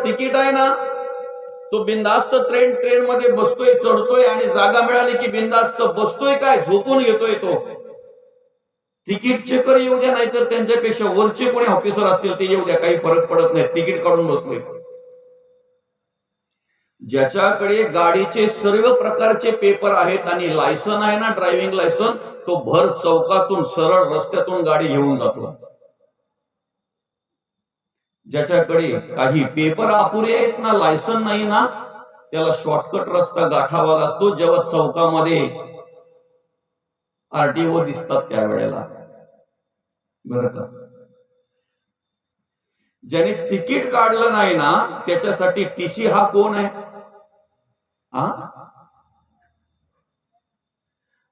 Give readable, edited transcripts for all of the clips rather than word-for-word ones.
Ticket आहे ना, तो बिंदास्त ट्रेन मध्ये बसतोय, चढतोय आणि जागा मिळाली की बिंदास्त बसतोय, काय झोपून घेतोय तो. तिकीट चेकर येऊ द्या, नाहीतर त्यांच्यापेक्षा वरचे कोणी ऑफिसर असतील ते येऊ द्या, काही फरक पडत नाही, तिकीट काढून बसतोय. ज्याच्याकडे गाडीचे सर्व प्रकारचे पेपर आहेत आणि लायसन आहे ना, ड्रायव्हिंग लायसन, तो भर चौकातून सरळ रस्त्यातून गाडी घेऊन जातो. ज्याच्याकडे काही पेपर अपुरे आहेत ना, लायसन नाही ना, त्याला शॉर्टकट रस्ता गाठावा लागतो जेव्हा चौकामध्ये आरटीओ दिसतात त्यावेळेला. बरं का, ज्याने तिकीट काढलं नाही ना, त्याच्यासाठी टीसी हा कोण आहे?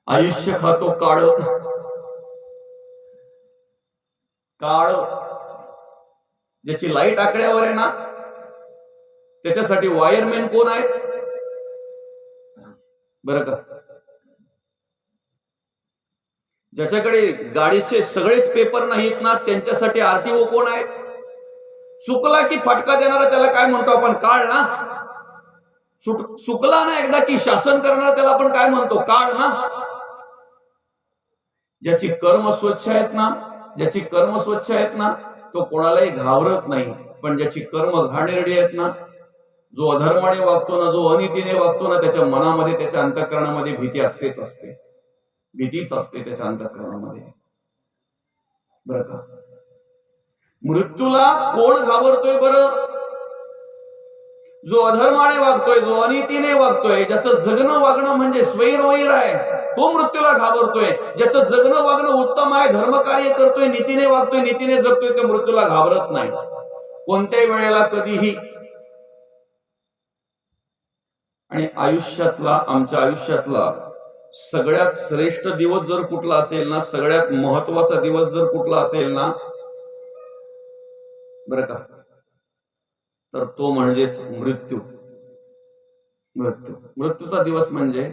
आयुष्य खातो काळ काळ, ज्याची लाईट आकड्यावर आहे ना, त्याच्यासाठी वायरमॅन कोण आहे? बरं का, ज्याच्याकडे गाडीचे सगळेच पेपर नाहीत ना, त्यांच्यासाठी आरटीओ कोण आहे? चुकला की फटका देणारा त्याला काय म्हणतो आपण? काळ ना. चुकला ना एकदा की शासन करणारा त्याला आपण काय म्हणतो? काळ ना. ज्याची कर्म स्वच्छ आहेत ना, ज्याची कर्म स्वच्छ आहेत ना, तो कोणालाही घाबरत नाही. पण ज्याची कर्म घाणेरडी आहेत ना, जो अधर्माने वागतो ना, जो अनितीने वागतो ना, त्याच्या मनामध्ये, त्याच्या अंतःकरणामध्ये भीती असतेच असते. भीतीच असते त्याच्या अंतःकरणामध्ये. बरं का, मृत्यूला कोण घाबरतोय बरं? जो अधर्माने वागतोय, जो अनितीने वागतोय, ज्याचं जगणं वागणं म्हणजे स्वैरवैर आहे, तो मृत्यूला घाबरतोय. ज्याचं जगणं वागणं उत्तम आहे, धर्मकार्य करतोय, नीतीने वागतोय, नीतीने जगतोय, ते मृत्यूला घाबरत नाही कोणत्याही वेळेला, कधीही. आणि आयुष्यातला, आमच्या आयुष्यातला सगळ्यात श्रेष्ठ दिवस जर कुठला असेल ना, सगळ्यात महत्वाचा दिवस जर कुठला असेल ना, बरं का, तर तो म्हणजेच मृत्यू. मृत्यूचा दिवस म्हणजे,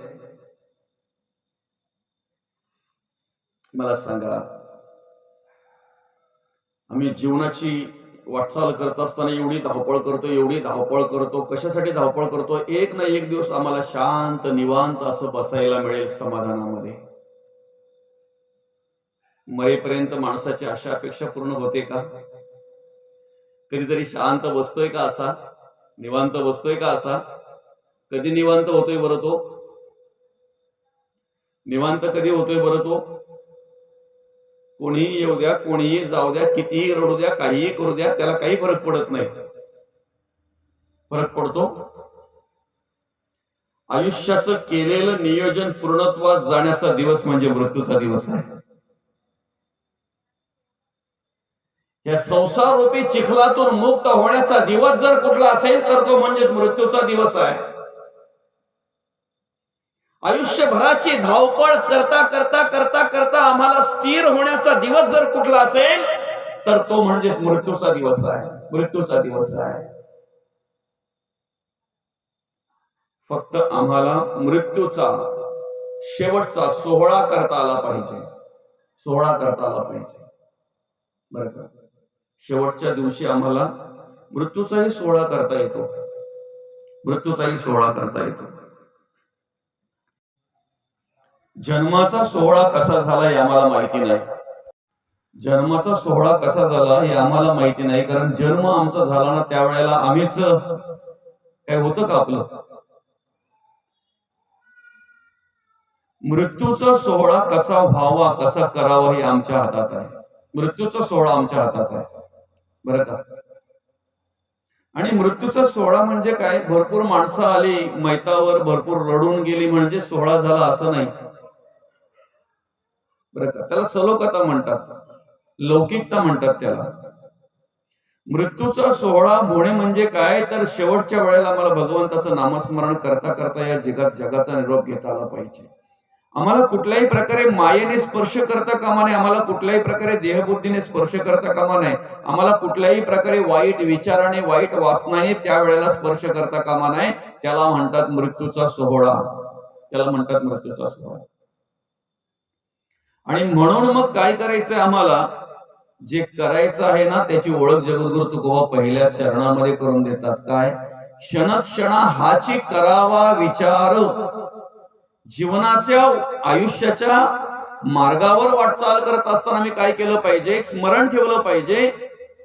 मला सांगा, आम्ही जीवनाची वाटचाल करत असताना एवढी धावपळ करतो. कशासाठी धावपळ करतो? एक ना एक दिवस आम्हाला शांत निवांत असं बसायला मिळेल समाधानामध्ये. मरेपर्यंत माणसाची आशा अपेक्षा पूर्ण होते का? कधीतरी शांत बसतोय का असा? निवांत बसतोय का असा? कधी निवांत होतोय बरं तो? निवांत कधी होतोय बरं तो? कोणीही येऊ द्या, कोणीही जाऊ द्या, कितीही रडू द्या, काहीही करू द्या, त्याला काही फरक पडत नाही. फरक पडतो आयुष्याचं केलेलं नियोजन पूर्णत्वास जाण्याचा दिवस म्हणजे मृत्यूचा दिवस आहे. या संसार रूपी चिखलातून मुक्त होण्याचा दिवस जर कुठला असेल तर तो म्हणजेच मृत्यूचा दिवस आहे. आयुष्यभराची धावपळ करता करता करता करता आम्हाला स्थिर होण्याचा दिवस जर कुठला असेल तर तो म्हणजेच मृत्यूचा दिवस आहे. मृत्यूचा दिवस आहे. फक्त आम्हाला मृत्यूचा शेवटचा सोहळा करता आला पाहिजे. सोहळा करता आला पाहिजे. बरं का, शेवटच्या दिवशी आम्हाला मृत्यूचाही सोहळा करता येतो. मृत्यूचाही सोहळा करता येतो. जन्माचा सोहळा कसा झाला हे आम्हाला माहिती नाही. जन्माचा सोहळा कसा झाला हे आम्हाला माहिती नाही, कारण जन्म आमचा झाला ना त्यावेळेला आम्हीच काय होतं का आपलं? मृत्यूचा सोहळा कसा व्हावा, कसा करावा हे आमच्या हातात आहे. मृत्यूचा सोहळा आमच्या हातात आहे. बरं का, आणि मृत्यूचा सोहळा म्हणजे काय? भरपूर माणसं आली मैतावर, भरपूर रडून गेली म्हणजे सोहळा झाला असं नाही. बरं का, त्याला सलोकता म्हणतात, लौकिकता म्हणतात त्याला. मृत्यूचा सोहळा होणे म्हणजे काय? तर शेवटच्या वेळेला मला भगवंताचं नामस्मरण करता करता या जगाचा निरोप घेता आला पाहिजे. आम्हाला कुठल्याही प्रकारे मायेने स्पर्श करता कामा नये. आम्हाला कुठल्याही प्रकारे देहबुद्धीने स्पर्श करता कामा नये. आम्हाला कुठल्याही प्रकारे वाईट विचाराने, वाईट वासनाने त्यावेळेला स्पर्श करता कामा नये. त्याला म्हणतात मृत्यूचा सोहळा. त्याला म्हणतात मृत्यूचा सोहळा. आणि म्हणून मग काय करायचंय आम्हाला? जे करायचं आहे ना त्याची ओळख जगद्गुरु तुकोबा पहिल्या चरणामध्ये करून देतात. काय? क्षणक्षणा हाची करावा विचार. जीवनाच्या आयुष्याच्या मार्गावर वाटचाल करत असताना मी काय केलं पाहिजे? एक स्मरण ठेवलं पाहिजे,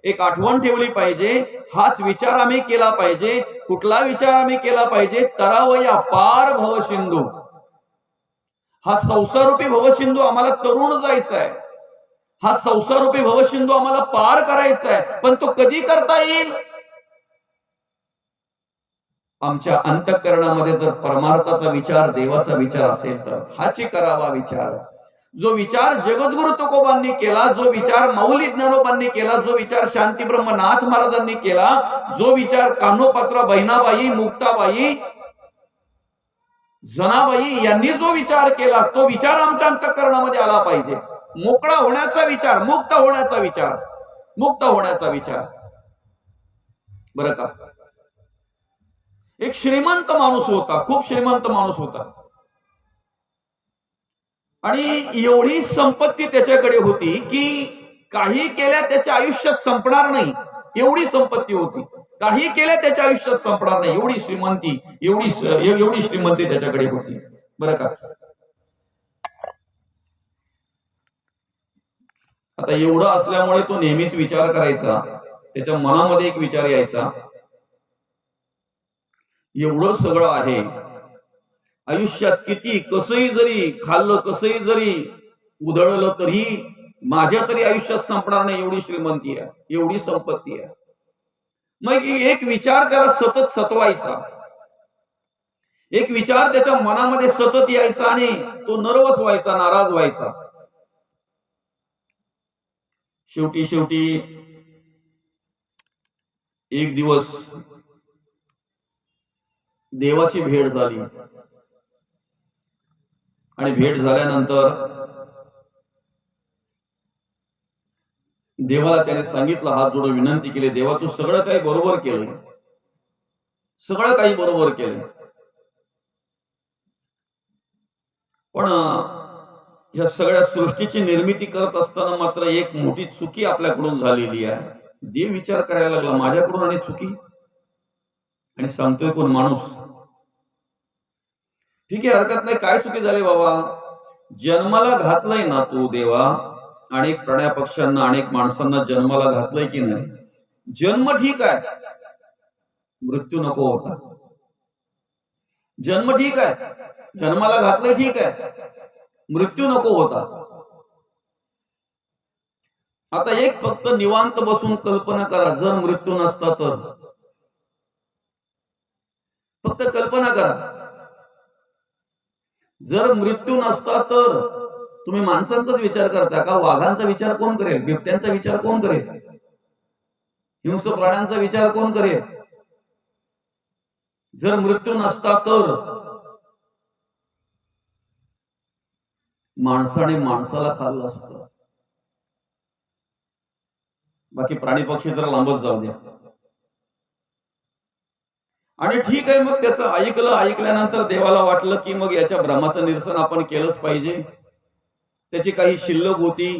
एक आठवण ठेवली पाहिजे. हाच विचार आम्ही केला पाहिजे. कुठला विचार आम्ही केला पाहिजे? तरावया पार भवसिंधू. हा संसारूपी भवसिंधू आम्हाला तरुण जायचा आहे. हा संसारूपी भवसिंधू आम्हाला पार करायचा आहे. पण तो कधी करता येईल? आमच्या अंतःकरणामध्ये जर परमार्थाचा विचार, देवाचा विचार असेल तर. हाची करावा विचार. जो विचार जगद्गुरु तुकोबांनी केला, जो विचार माऊली ज्ञानोबांनी केला, जो विचार शांती ब्रह्मनाथ महाराजांनी केला, जो विचार कान्होपात्रा बहिणाबाई, मुक्ताबाई, जनाबाई यांनी जो विचार केला, तो विचार आमच्या अंतःकरणामध्ये आला पाहिजे. मोकळा होण्याचा विचार, मुक्त होण्याचा विचार, मुक्त होण्याचा विचार. बरं का? एक श्रीमंत माणूस होता, खूप श्रीमंत माणूस होता, आणि एवढी संपत्ती त्याच्याकडे होती की काही केल्या त्याच्या आयुष्यात संपणार नाही, एवढी संपत्ती होती. काही केल्या त्याच्या आयुष्यात संपणार नाही, एवढी श्रीमंती, एवढी श्रीमंती त्याच्याकडे होती. बरं का? आता एवढं असल्यामुळे तो नेहमीच विचार करायचा, त्याच्या मनामध्ये एक विचार यायचा, एवढं सगळं आहे, आयुष्यात किती कसंही जरी खाल्लं, कसंही जरी उधळलं तरी माझ्या तरी आयुष्यात संपणार नाही, एवढी श्रीमंती आहे, एवढी संपत्ती आहे. मग एक विचार त्याला सतत सतवायचा, एक विचार त्याच्या मनामध्ये सतत यायचा आणि तो नर्वस व्हायचा, नाराज व्हायचा. शेवटी एक दिवस देवाची भेट झाली, आणि भेट झाल्यानंतर देवाला त्याने सांगितलं, हात जोडून विनंती केली, देवा तू सगळं काही बरोबर केलंय, सगळं काही बरोबर केलंय, पण ह्या सगळ्या सृष्टीची निर्मिती करत असताना मात्र एक मोठी चुकी आपल्याकडून झालेली आहे. देव विचार करायला लागला, माझ्याकडून आणि चुकी, आणि सांगतोय कोण? माणूस. ठीक आहे, हरकत नाही, काय चुकी झाली बाबा? जन्माला घातलंय ना तू देवा, अनेक प्राण्या पक्ष्यांना, अनेक माणसांना जन्माला घातलंय की नाही? जन्म ठीक आहे, मृत्यू नको होता. जन्म ठीक आहे, जन्माला घातलंय ठीक आहे, मृत्यू नको होता. आता एक फक्त निवांत बसून कल्पना करा, जर मृत्यू नसता तर. फक्त कल्पना करा, जर मृत्यू नसता तर तुम्ही माणसांचाच विचार करता का? वाघांचा विचार कोण करेल? बिबट्यांचा विचार कोण करेल? हिंस्र प्राण्यांचा विचार कोण करेल? जर मृत्यू नसता तर माणसाने माणसाला खाल्लं असतं. बाकी प्राणी पक्षी तर लांबच जाऊ द्या. आणि ठीक आहे, मग त्याचं ऐकल्यानंतर देवाला वाटलं की मग याच्या भ्रमाचं निरसन आपण केलंच पाहिजे. त्याची काही शिल्लक होती,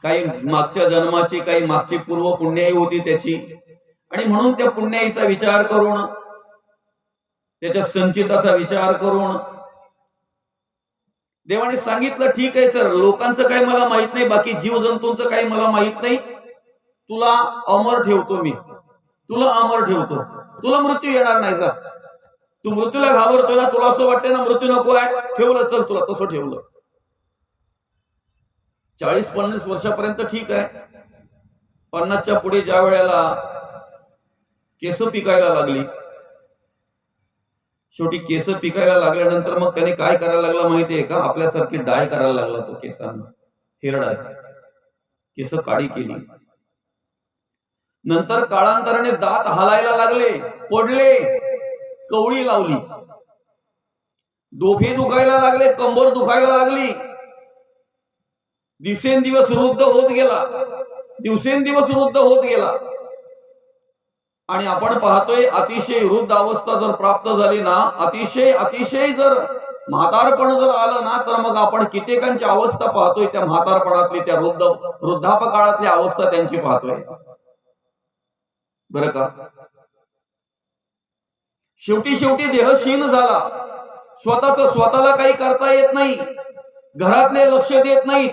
काही मागच्या जन्माची, काही मागची पूर्व पुण्याई होती त्याची, आणि म्हणून त्या पुण्याईचा विचार करून, त्याच्या संचिताचा विचार करून देवाने सांगितलं, ठीक आहे सर, लोकांचं काही मला माहित नाही, बाकी जीवजंतूंचं काही मला माहित नाही, तुला अमर ठेवतो, मी तुला अमर ठेवतो, तुला मृत्यू येणार नाही. जा, तू मृत्यूला घाबरतोय ना, तुला असं वाटतंय ना मृत्यू नको आहे, ठेवलं, चल तुला तसं ठेवलं. 40-50 वर्षापर्यंत ठीक आहे. 50च्या पुढे ज्या वेळेला केस पिकायला लागली, शेवटी केस पिकायला लागल्यानंतर मग त्याने काय करायला लागला माहितीये का? आपल्यासारखी डाय करायला लागला तो केसांना, हिरडाय, केस काळी केली. नंतर काळांतराने दात हालायला लागले, पडले, कवळी लावली, डोफे दुखायला लागले, कंबर दुखायला लागली, दिवसेंदिवस वृद्ध होत गेला, दिवसेंदिवस वृद्ध होत गेला. आणि आपण पाहतोय, अतिशय वृद्ध अवस्था जर प्राप्त झाली ना, अतिशय जर म्हातारपण जर आलं ना तर मग आपण कित्येकांची अवस्था पाहतोय, त्या म्हातारपणातली, त्या वृद्धापकाळातली अवस्था त्यांची पाहतोय. बरं का? शेवटी शेवटी देह क्षीण झाला, स्वतःला काही करता येत नाही, घरातले लक्ष देत नाहीत,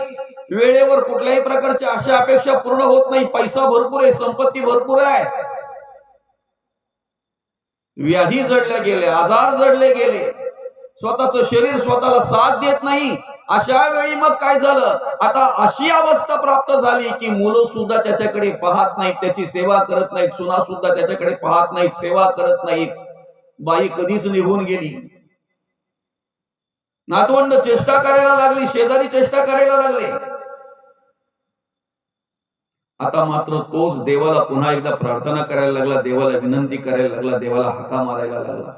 वेळेवर कुठल्याही प्रकारच्या आशा अपेक्षा पूर्ण होत नाही, पैसा भरपूर आहे, संपत्ती भरपूर आहे, व्याधी जडल्या गेल्या, आजार जडले गेले, स्वतःचं शरीर स्वतःला साथ देत नाही. अशा वेळी मग काय झालं, आता अशी अवस्था प्राप्त झाली की मुलं सुद्धा त्याच्याकडे पाहत नाहीत, त्याची सेवा करत नाहीत, सुना सुद्धा त्याच्याकडे पाहत नाहीत, सेवा करत नाहीत, बाई कधीच निघून गेली, नातवंड चेष्टा करायला लागली, शेजारी चेष्टा करायला लागले. आता मात्र तोच देवाला पुन्हा एकदा प्रार्थना करायला लागला, देवाला विनंती करायला लागला, देवाला हाका मारायला लागला.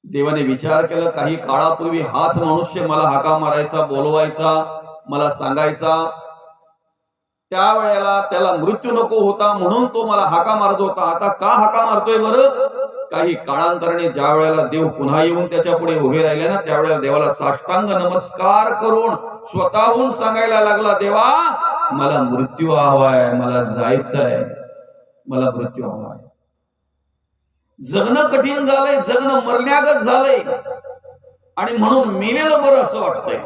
देवाने विचार केला, काही काळापूर्वी हाच मनुष्य मला हाका मारायचा, बोलवायचा, मला सांगायचा, त्यावेळेला त्याला मृत्यू नको होता म्हणून तो मला हाका मारत होता, आता का हाका मारतोय बरं? काही काळांतराने ज्या वेळेला देव पुन्हा येऊन त्याच्या पुढे उभे राहिले ना, त्यावेळेला देवाला साष्टांग नमस्कार करून स्वतःहून सांगायला लागला, देवा मला मृत्यू हवाय, मला जायचंय, मला मृत्यू हवाय, जगणं कठीण झालंय, जगणं मरण्यागत झालंय आणि म्हणून मेलेलं बरं असं वाटतंय.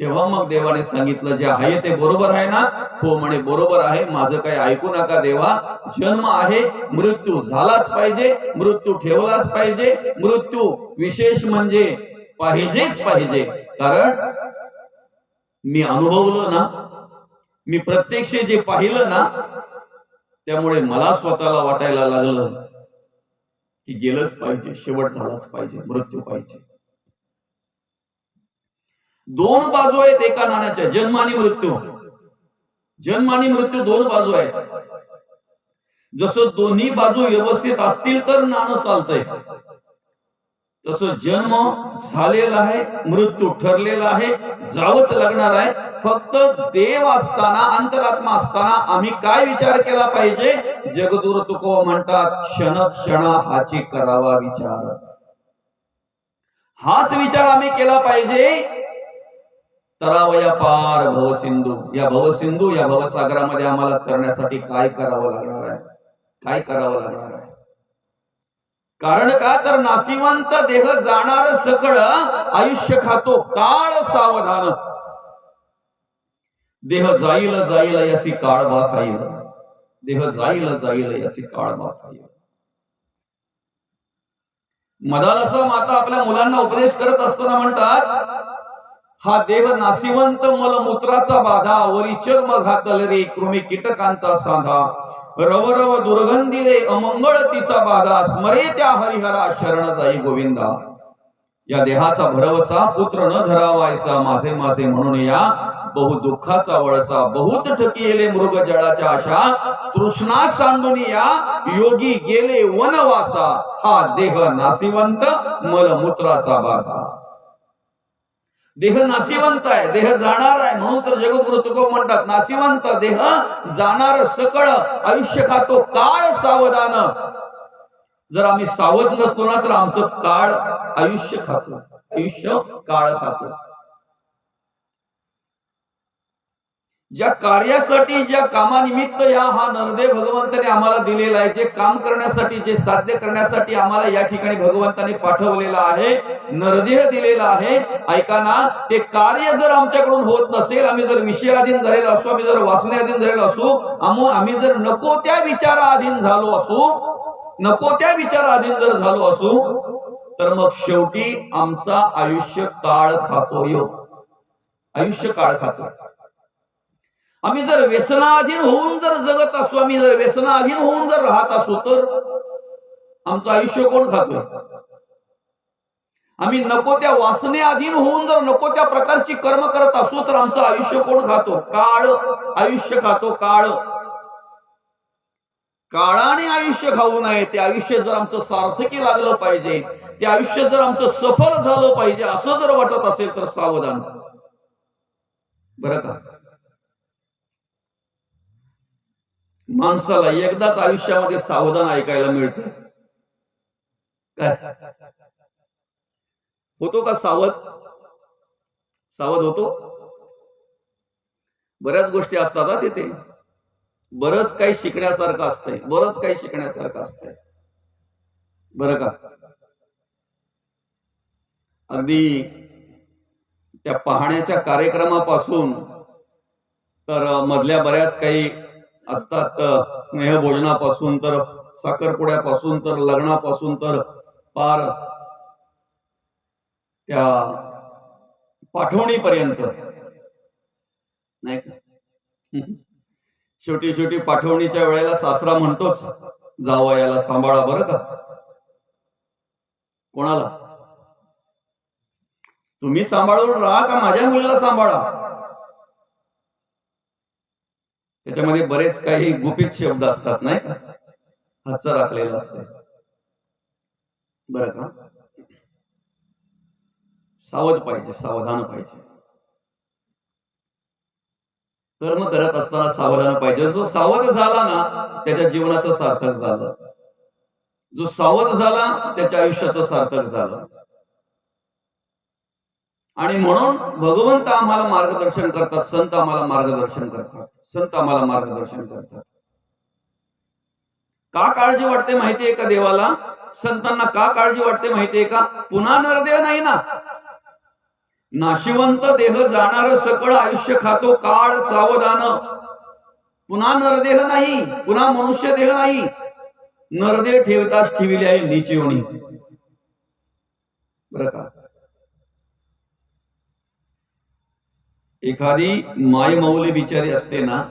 तेव्हा मग देवाने सांगितलं, जे आहे ते बरोबर आहे ना? हो म्हणे, बरोबर आहे, माझं काही ऐकू नका देवा, जन्म आहे, मृत्यू झालाच पाहिजे, मृत्यू ठेवलाच पाहिजे, मृत्यू विशेष म्हणजे पाहिजेच पाहिजे, कारण मी अनुभवलं ना, मी प्रत्यक्ष जे पाहिलं ना, त्यामुळे मला स्वतःला वाटायला लागलं की गेलंच पाहिजे, शेवट झालाच पाहिजे, मृत्यू पाहिजे. दोन बाजू आहेत एका नाण्याच्या, जन्म आणि मृत्यू. जन्म आणि मृत्यू दोन बाजू आहेत. जसं दोन्ही बाजू व्यवस्थित असतील तर नाणं चालतंय, तसं जन्म झालेला आहे, मृत्यू ठरलेला आहे, जावंच लागणार आहे. फक्त देव असताना, अंतरात्मा असताना आम्ही काय विचार केला पाहिजे? जगद्गुरु तुकोबा म्हणतात, क्षण क्षणा हाची करावा विचार. हाच विचार आम्ही केला पाहिजे. तरावया पार भवसिंधू, या भवसिंधू, या भवसागरामध्ये आम्हाला करण्यासाठी काय करावं लागणार आहे? काय करावं लागणार आहे? कारण का तर नाशिवंत देह जाणार सकळ, आयुष्य खातो काळ सावधान. देह जाईल जाईल यसी काळ बा खाईल, देह जाईल जाईल यसी काळ बा खाईल. मदालसा माता आपल्या मुलांना उपदेश करत असताना म्हणतात, हा देह नाशिवंत मलमूत्राचा बाधा, वरी चर्म घातल रे कृमी कीटकांचा साधा, रवरव दुर्गंधी रे अमंगळ तिचा बाधा, स्मरे त्या हरिहरा शरण जाई गोविंदा. या देहाचा भरवसा पुत्र न धरावायसा, माझे माझे म्हणून या बहु दुःखाचा वळसा. बहुत ठकिले मृग जळाच्या आशा, तृष्णा सांडून या योगी गेले वनवासा. हा देह नाशिवंत मलमूत्राचा बाधा. देह नाशिवंत आहे, देह जाणार आहे, म्हणून तर जगद्गुरु तुकोबा म्हणतात, नाशिवंत देह जाणार सकळ, आयुष्य खातो काळ सावधान. जर आम्ही सावध नसतो ना तर आमचं काळ आयुष्य खातो, आयुष्य काळ खातो. ज्या कार्यासाठी, ज्या कामानिमित्त या हा नरदेह भगवंताने आम्हाला दिलेला आहे, जे काम करण्यासाठी, जे साध्य करण्यासाठी आम्हाला या ठिकाणी भगवंताने पाठवलेला आहे, नरदेह दिलेला आहे, ऐका ना, ते कार्य जर आमच्याकडून होत नसेल, आम्ही जर विषयाधीन झालेलो असू, आम्ही जर वासनेअधीन झालेलो असू, आम्ही जर नको त्या विचाराधीन झालो असू, नको त्या विचाराधीन जर झालो असू, तर मग शेवटी आमचा आयुष्य काळ खातो, आयुष्य काळ खातो. आम्ही जर व्यसनाधीन होऊन जर जगत असू, आम्ही जर व्यसनाधीन होऊन जर राहत असू, तर आमचं आयुष्य कोण खातोय? आम्ही नको त्या वासनेअधीन होऊन जर नको त्या प्रकारची कर्म करत असू, तर आमचं आयुष्य कोण खातो? काळ आयुष्य खातो. काळ, काळाने आयुष्य खाऊ नये. ते आयुष्य जर आमचं सार्थकी लागलं पाहिजे, ते आयुष्य जर आमचं सफल झालं पाहिजे, असं जर वाटत असेल तर सावधान. बरं का? माणसाला एकदाच आयुष्यामध्ये सावधान ऐकायला मिळते. काय? होतो का सावध? सावध होतो? बऱ्याच गोष्टी असतात हा तिथे. बरंच काही शिकण्यासारखं असतंय, बरंच काही शिकण्यासारखं असतंय. बरं का? अगदी त्या पाहण्याच्या कार्यक्रमापासून तर मधल्या बऱ्याच काही असतात, स्नेहभोजनापासून तर साखरपुड्यापासून तर लग्नापासून तर पार त्या पाठवणीपर्यंत, नाही का? शेवटी शेवटी पाठवणीच्या वेळेला सासरा म्हणतोच, जावयाला सांभाळा बरं का. कोणाला? तुम्ही सांभाळून राहा का माझ्या मुलीला सांभाळा? त्याच्यामध्ये बरेच काही गुपित शब्द असतात, नाही का? हातचं राखलेलं असते. बरं का? सावध पाहिजे, सावधान पाहिजे. कर्म करत असताना सावधान पाहिजे. जो सावध झाला ना त्याच्या जीवनाचं सार्थक झालं. जो सावध झाला त्याच्या आयुष्याचं सार्थक झालं. आणि म्हणून भगवंत आम्हाला मार्गदर्शन करतात, संत आम्हाला मार्गदर्शन करतात, संत आम्हाला मार्गदर्शन करतात. का काळजी वाटते माहितीये का देवाला? संतांना का काळजी वाटते माहितीये का? पुन्हा नरदेह नाही ना. नाशिवंत देह जाणार सकळ आयुष्य खातो काळ सावधान. पुन्हा नरदेह नाही, पुन्हा मनुष्य देह नाही. नरदेह ठेवताच ठेविले आहे नीचीवणी. बरं का? एखादी माय मौली बिचारी असते ना,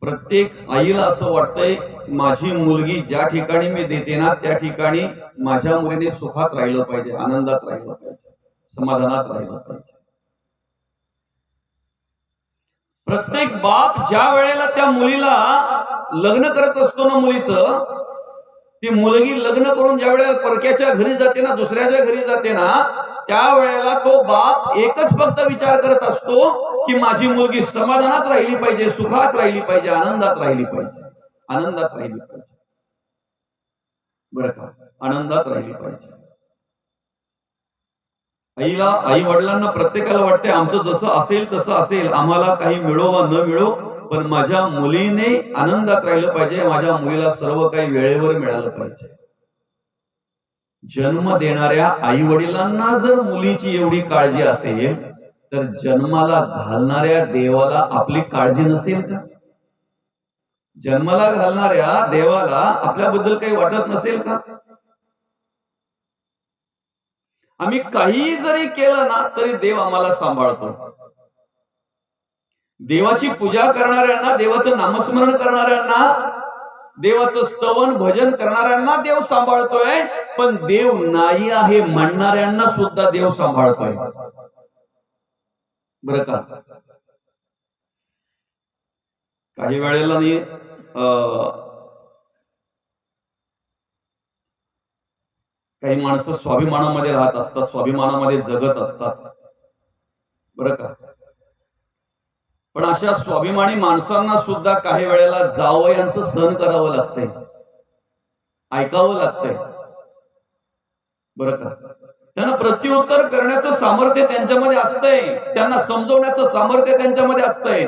प्रत्येक आईला असं वाटतंय माझी मुलगी ज्या ठिकाणी मी देते ना त्या ठिकाणी माझ्या मुलीने सुखात राहिलं पाहिजे, आनंदात राहिलं पाहिजे, समाधानात राहिलं पाहिजे. प्रत्येक बाप ज्या वेळेला त्या मुलीला लग्न करत असतो ना मुलीचं, ती मुलगी लग्न करून ज्या वेळेला परक्याच्या घरी जाते ना, दुसऱ्याच्या घरी जाते ना, त्यावेळेला तो बाप एकच फक्त विचार करत असतो की माझी मुलगी समाधानात राहिली पाहिजे, सुखात राहिली पाहिजे, आनंदात राहिली पाहिजे, आनंदात राहिली पाहिजे. बरं का? आनंदात राहिली पाहिजे. आईला, आई वडिलांना प्रत्येकाला वाटते आमचं जसं असेल तसं असेल, आम्हाला काही मिळो वा न मिळो, पण माझ्या मुलीने आनंदात राहिलं पाहिजे, माझ्या मुलीला सर्व काही वेळेवर मिळालं पाहिजे. जन्म देणाऱ्या आई वडिलांना जर मुलीची एवढी काळजी असेल तर जन्माला घालणाऱ्या देवाला आपली काळजी नसेल का? जन्माला घालणाऱ्या देवाला आपल्याबद्दल काही वाटत नसेल का? आम्ही काही जरी केलं ना तरी देव आम्हाला सांभाळतो. देवाची पूजा करणाऱ्यांना, देवाचं नामस्मरण करणाऱ्यांना, देवाचं स्तवन भजन करणाऱ्यांना देव सांभाळतोय, पण देव नाही आहे म्हणणाऱ्यांना सुद्धा देव सांभाळतोय. बरं का? काही वेळेला मी काही माणसं स्वाभिमानामध्ये राहत असतात, स्वाभिमानामध्ये जगत असतात. बरं का? पण अशा स्वाभिमानी माणसांना सुद्धा काही वेळेला जावयांचं सहन करावं लागतंय, ऐकावं लागतंय. बरं का? त्यांना प्रत्युत्तर करण्याचं सामर्थ्य त्यांच्यामध्ये असतंय, त्यांना समजवण्याचं सामर्थ्य त्यांच्यामध्ये असतंय.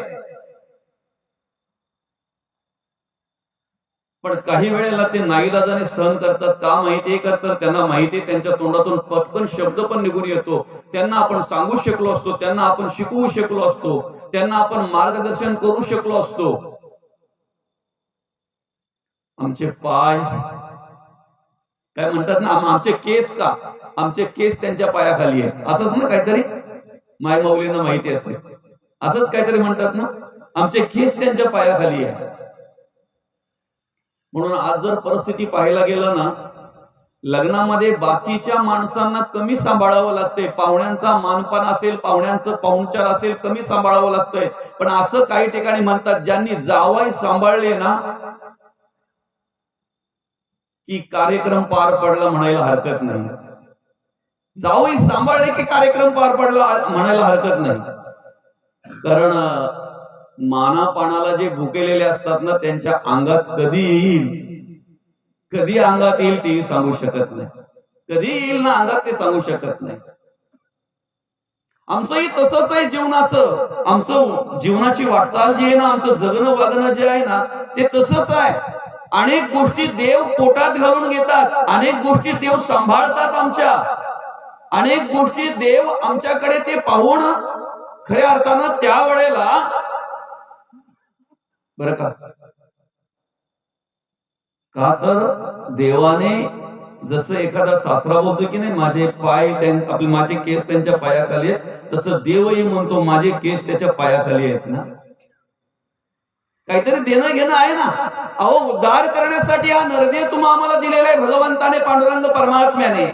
पण काही वेळेला ते नाईलाजाने सहन करतात. का माहितीये का? तर त्यांना माहितीये त्यांच्या तोंडातून पटकन शब्द पण निघून येतो. त्यांना आपण सांगू शकलो असतो, त्यांना आपण शिकवू शकलो असतो, त्यांना आपण मार्गदर्शन करू शकलो असतो. आमचे पाय काय म्हणतात ना, आमचे केस का, आमचे केस त्यांच्या पायाखाली आहेत, असंच ना काहीतरी माय माऊलींना माहिती असेल. असंच काहीतरी म्हणतात ना, आमचे केस त्यांच्या पायाखाली आहे. म्हणून आज जर परिस्थिती पाहायला गेलं ना, लग्नामध्ये बाकीच्या माणसांना कमी सांभाळावं लागतंय. पाहुण्यांचा मानपान असेल, पाहुण्यांचं पाहुणचार असेल, कमी सांभाळावं लागतंय. पण असं काही ठिकाणी म्हणतात, ज्यांनी जावई सांभाळले ना की कार्यक्रम पार पडला म्हणायला हरकत नाही. जावई सांभाळले की कार्यक्रम पार पडला म्हणायला हरकत नाही. कारण मानापानाला जे भुकेलेले असतात ना, त्यांच्या अंगात कधी येईल, कधी अंगात येईल तेही सांगू शकत नाही. कधी येईल ना अंगात ते सांगू शकत नाही. आमचंही तसंच आहे जीवनाचं. आमचं जीवनाची वाटचाल जी आहे ना, आमचं जगणं वागणं जे आहे ना, ते तसंच आहे. अनेक गोष्टी देव पोटात घालून घेतात, अनेक गोष्टी देव सांभाळतात आमच्या, अनेक गोष्टी देव आमच्याकडे ते पाहून खऱ्या अर्थानं त्या वेळेला बरं का तर देवाने जसं एखादा सासरा बोलतो की नाही, माझे पाय आपले माझे केस त्यांच्या पायाखाली आहेत, तसं देवही म्हणतो माझे केस त्याच्या पायाखाली आहेत ना. काहीतरी देणं घेणं आहे ना. अहो, उद्धार करण्यासाठी हा नरदेह तुम्हा आम्हाला दिलेला आहे भगवंताने, पांडुरंग परमात्म्याने.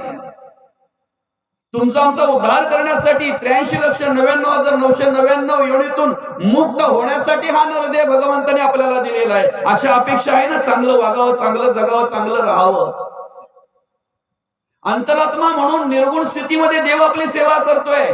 तुमचा आमचा उद्धार करण्यासाठी 83,99,999 योनीतून मुक्त होण्यासाठी हा नरदेह भगवंताने आपल्याला दिलेला आहे. अशा अपेक्षा आहे ना, चांगलं वागावं, चांगलं जगावं, चांगलं राहावं. अंतरात्मा म्हणून निर्गुण स्थितीमध्ये देव आपली सेवा करतोय.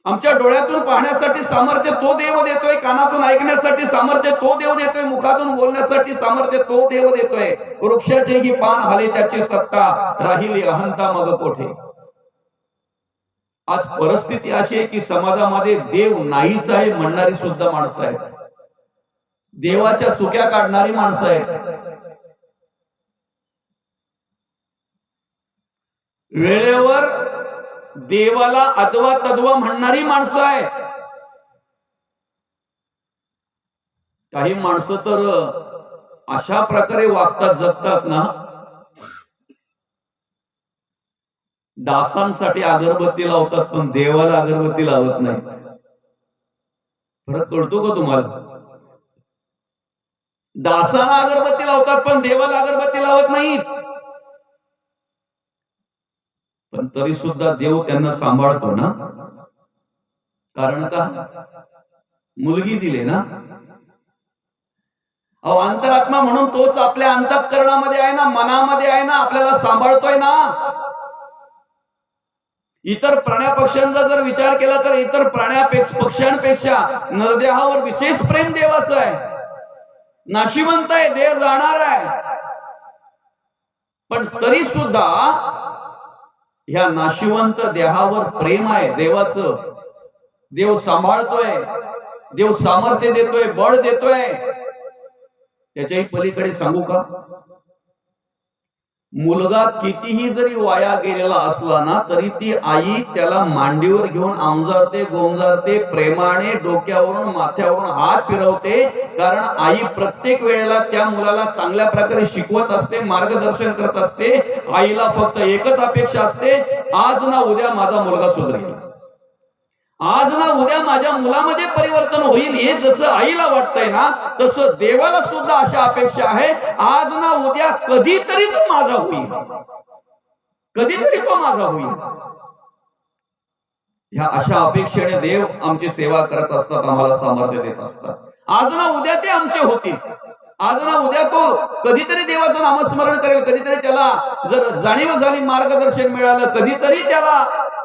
आमच्या डोळ्यातून पाहण्यासाठी सामर्थ्य तो देव देतोय, कानातून ऐकण्यासाठी सामर्थ्य तो देव देतोय, मुखातून बोलण्यासाठी सामर्थ्य तो देव देतोय. वृक्षाचे ही पान हाले त्याची सत्ता, राहिली अहंता मग कोठे. आज परिस्थिती अशी आहे की समाजामध्ये देव नाहीच आहे म्हणणारी सुद्धा माणसं आहेत, देवाच्या चुक्या काढणारी माणसं आहेत, वेळेवर देवाला अद्वा तद्वा म्हणणारी माणसं आहेत. काही माणसं तर अशा प्रकारे वागतात, जगतात ना, डासांसाठी अगरबत्ती लावतात पण देवाला अगरबत्ती लावत नाहीत. फरक कळतो का तुम्हाला? डासांना अगरबत्ती लावतात पण देवाला अगरबत्ती लावत नाहीत. पण तरी सुद्धा देव त्यांना सांभाळतो ना. कारण का? मुलगी दिले ना. अहो, अंतरात्मा म्हणून तोच आपल्या अंतःकरणामध्ये आहे ना, मनामध्ये आहे ना, आपल्याला सांभाळतोय ना. इतर प्राण्या पक्ष्यांचा जर विचार केला तर इतर पक्ष्यांपेक्षा नरदेहावर विशेष प्रेम देवाचं आहे. नाशिवंत आहे, देह जाणार आहे, पण तरी सुद्धा ह्या नाशिवंत देहावर प्रेम आहे देवाचं. देव सांभाळतोय, देव सामर्थ्य देतोय, बळ देतोय. त्याच्याही पलीकडे सांगू का, मुलगा कितीही जरी वाया गेलेला असला ना, तरी ती आई त्याला मांडीवर घेऊन आमजारते, गोंजारते, प्रेमाने डोक्यावरून माथ्यावरून हात फिरवते. कारण आई प्रत्येक वेळेला त्या मुलाला चांगल्या प्रकारे शिकवत असते, मार्गदर्शन करत असते. आईला फक्त एकच अपेक्षा असते, आज ना उद्या माझा मुलगा सुधरेल, आज ना उद्या माझ्या मुलामध्ये परिवर्तन होईल. हे जसं आईला वाटतंय ना, तसं देवाला सुद्धा अशा अपेक्षा आहे, आज ना उद्या कधीतरी तो माझा होईल, कधीतरी तो माझा होईल. ह्या अशा अपेक्षेने देव आमची सेवा करत असतात, आम्हाला सामर्थ्य देत असतात. आज ना उद्या ते आमचे होतील, आज ना उद्या तो कधीतरी देवाचं नामस्मरण करेल, कधीतरी त्याला जर जाणीव झाली, मार्गदर्शन मिळालं, कधीतरी त्याला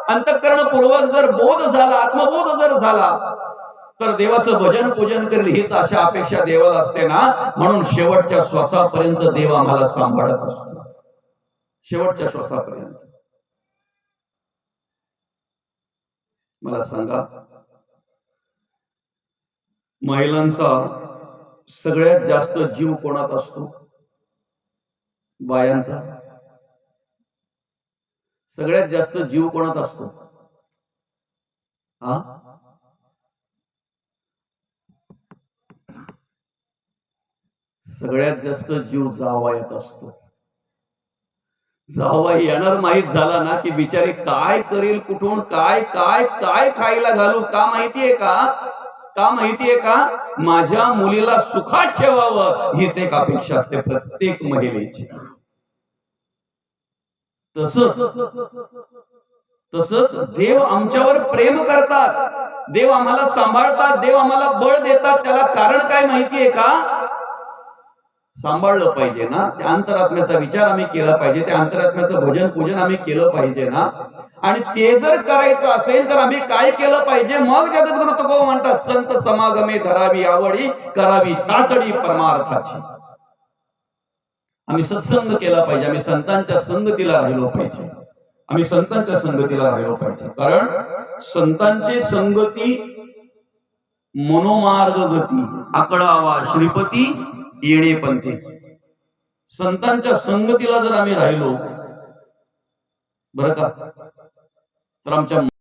अंतःकरणपूर्वक जर बोध झाला, आत्मबोध जर झाला, तर देवाचं भजन पूजन करेल. हीच अशा अपेक्षा देवाला असते ना. म्हणून शेवटच्या श्वासापर्यंत देव आम्हाला सांभाळत असतो, शेवटच्या श्वासापर्यंत. मला सांगा, महिलांचा सगळ्यात जास्त जीव कोणात असतो? बायांचा. सगळ्यात जास्त जीव कोणात असतो? हा, सगळ्यात जास्त जीव जावयात असतो. जावाई येणार माहीत झाला ना की बिचारी काय करेल, कुठून काय काय काय खायला घालू, का माहितीये का, का माहितीये का, माझ्या मुलीला सुखात ठेवावं, हीच एक अपेक्षा असते प्रत्येक महिलेची. तसंच देव आमच्यावर प्रेम करतात, देव आम्हाला सांभाळतात, देव आम्हाला बळ देतात. त्याला कारण काय माहितीये का? सांभाळलं पाहिजे ना, त्या अंतरात्म्याचा विचार आम्ही केला पाहिजे, त्या अंतरात्म्याचं भजन पूजन आम्ही केलं पाहिजे ना. आणि ते जर करायचं असेल तर आम्ही काय केलं पाहिजे? मग जगद्गुरु तुकोबा म्हणतात, संत समागमे धरावी आवडी, करावी तातडी परमार्थाची. आम्ही सत्संग केला पाहिजे, आम्ही संतांच्या संगतीला राहिलो पाहिजे, आम्ही संतांच्या संगतीला राहिलो पाहिजे. कारण संतांची संगती मनोमार्ग गती, आकडावा श्रीपती येणे पंथी. संतांच्या संगतीला जर आम्ही राहिलो बरं का, तर आमच्या